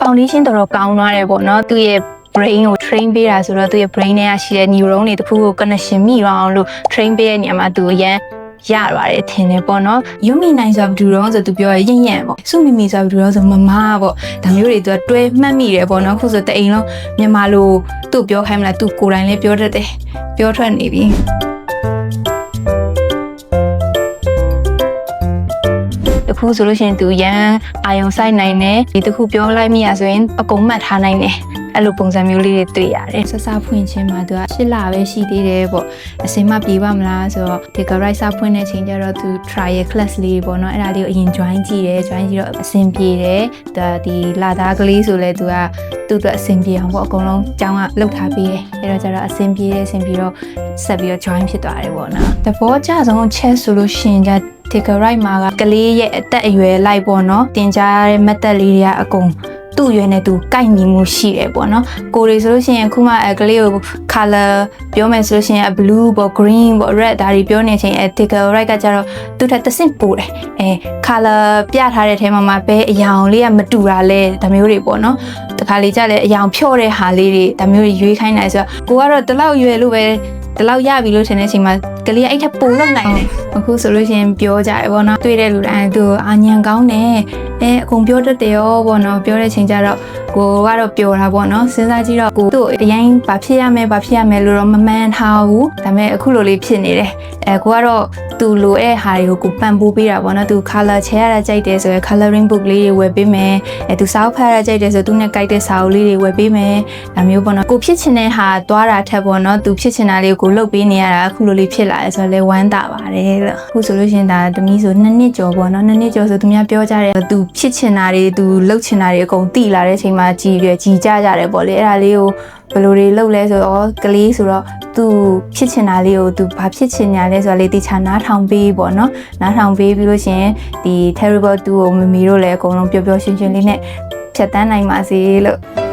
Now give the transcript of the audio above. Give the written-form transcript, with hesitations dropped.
foundation တော်ကောင်းသွားတယ်ပေါ့နော်သူ့ရဲ့ brain ကို train ပေးတာဆိုတော့သူ့ရဲ့ brain ထဲကရှိတဲ့ neuron တွေတခုကို connection မိအောင်လို့ train ပေးတဲ့နေရာမှာသူအရန်ရပါတယ်ထင်တယ်ပေါ့နော်ယုံမိနိုင်ဆိုတာဘယ်သူတော့ဆိုသူပြောရရင်ပေါ့စုမိမိဆိုတာဘယ်သူတော့ဆိုမမပေါ့ဒါမျိုးတွေသူကတွဲမှတ်မိတယ်ပေါ့နော်ခုဆိုတအိမ်လုံးမြန်မာလိုသူ့ပြောခိုင်းမလားသူကိုယ်တိုင်လည်းပြောတတ်တယ်ပြောထွက်နေပြီတခုဆိုလို့ရှိရင်သူရန်အာယုံဆိုင်နိုင်တယ်ဒီတခုပြောလိုက်မိရဆိုရင်အကုန်မှတ်ထားနိုင်တယ်အဲ့လိုပုံစံမျိုးလေးတွေတွေ့ရတယ်ဆက်စဖွင့်ချင်းမှာသူက8လပဲရှိသေးတယ်ပေါ့အစင်မပြေပါမလားဆိုတော့ဒီ right စဖွင့်တဲ့ချိန်ကျတော့သူ trial class လေးပေါ့နော်အဲ့ဒါလေးကိုအရင် join ကြည့်တယ် join ကြည့်တော့အဆင်ပြေတယ်ဒီလာသားကလေးဆိုလဲသူကသူ့အတွက်အဆင်ပြေအောင်ပေါ့အကုန်လုံးကျောင်းကလှုပ်ထားပေးတယ်အဲ့တော့ကျတော့အဆင်ပြေတယ်အဆင်ပြေတော့ဆက်ပြီးတော့ join ဖြစ်သွားတယ်ပေါ့နော်တဘောကြဆုံးချက်ဆိုလို့ရှိရင်take a right မှာကလေးရဲ့အသက်အရွယ်လိုက်ပေါ့နော်တင်ကြားတဲ့ method လေးတွေကအကုန်သူ့ရွယ်နဲ့သူကိုက်ညီမှုရှိတယ်ပေါ့နော်ကိုရီဆိုလို့ရှိရင်အခုမှကလေးကို color ပြောမယ်ဆိုလို့ရှိရင် blue ပေါ့ green ပေါ့ red ဒါတွေပြောနေချိန်take a right ကကြတော့သူ့ထက်တစ်ဆင့်ပိုတယ်color ပြထားတဲ့ထဲမှာပဲအယောင်လေးကမတူတာလဲဒါမျိုးတွေပေါ့နော်တခါလေကြလဲအယောင်ဖြော့တဲ့ဟာလေးတွေဒါမျိုးတွေရွေးခိုင်းနိုင်ဆိုတော့ကိုကတော့တလောက်ရွယ်လို့ပဲဒီလောက်ရပြီလို့ထင်တဲ့အချိန်မှာကလေးကအဲ့ထက်ပိုလောက်နိုင်တယ်အခုဆိုလို့ရှိရင်ပြောကြတယ်ပေါ့နော်တွေ့တဲ့လူတိုင်းသူအာညံကောင်းတယ်အကုန်ပြောတတ်တယ်ရောပေါ့နော်ပြောတဲ့ချိန်ကျတော့ကိုကတော့ပြောတာပေါ့နော်စဉ်းစားကြည့်တော့ကိုသူ့အရင်ဘာဖြစ်ရမယ်လို့တော့မမှန်းထားဘူးဒါပေမဲ့အခုလိုလေးဖြစ်နေတယ်ကိုကတော့သူလိုတဲ့ဟာတွေကိုကိုပံ့ပိုးပေးတာပေါ့နော်သူ color ချဲရတာကြိုက်တယ်ဆိုရင် coloring book လေးတွေဝယ်ပေးမယ်သူစာအုပ်ဖတ်ရတာကြိုက်တယ်ဆိုသူနဲ့ကြိုက်တဲ့စာအုပ်လေးတွေဝယ်ပေးမယ်ဒါမျိုးပေါ့နော်ကိုဖြစ်ချင်တဲ့ဟာသွားတာထက်ပေါ့နော်သူဖြစ်ချင်တာလေးကိုလုပ်ပေးနေရတာအခုလိုလေးဖြစ်လာတယ်ဆိုတော့လဲဝမ်းသာပါတယ်လို့အခုဆိုလို့ရှိရင်ဒါတမီးဆို2နှစ်ကျော်ပေါ့နော်2နှစ်ကျော်ဆိုသူများပြောကြတယ်သူဖြစ်ချင်တာတွေသူလုပ်ချင်တာတွေအကုန်သိလာတဲ့အချိန်မှာကြည်ကြကြတယ်ပေါ့လေအဲ့ဒါလေးကိုဘယ်လိုတွေလုပ်လဲဆိုတော့ကလေးဆိုတော့သူဖြစ်ချင်တာလေးကိုသူဘာဖြစ်ချင်ညာလဲဆိုတော့လေတိချာနားထောင်ပေးပေါ့နော်နားထောင်ပေးပြီးလို့ရှိရင်ဒီ terrible 2ကိုမမီတို့လည်းအကုန်လုံးပျော်ပျော်ရွှင်ရွှင်လေးနဲ့ဖြတ်တန်းနိုင်ပါစေလို့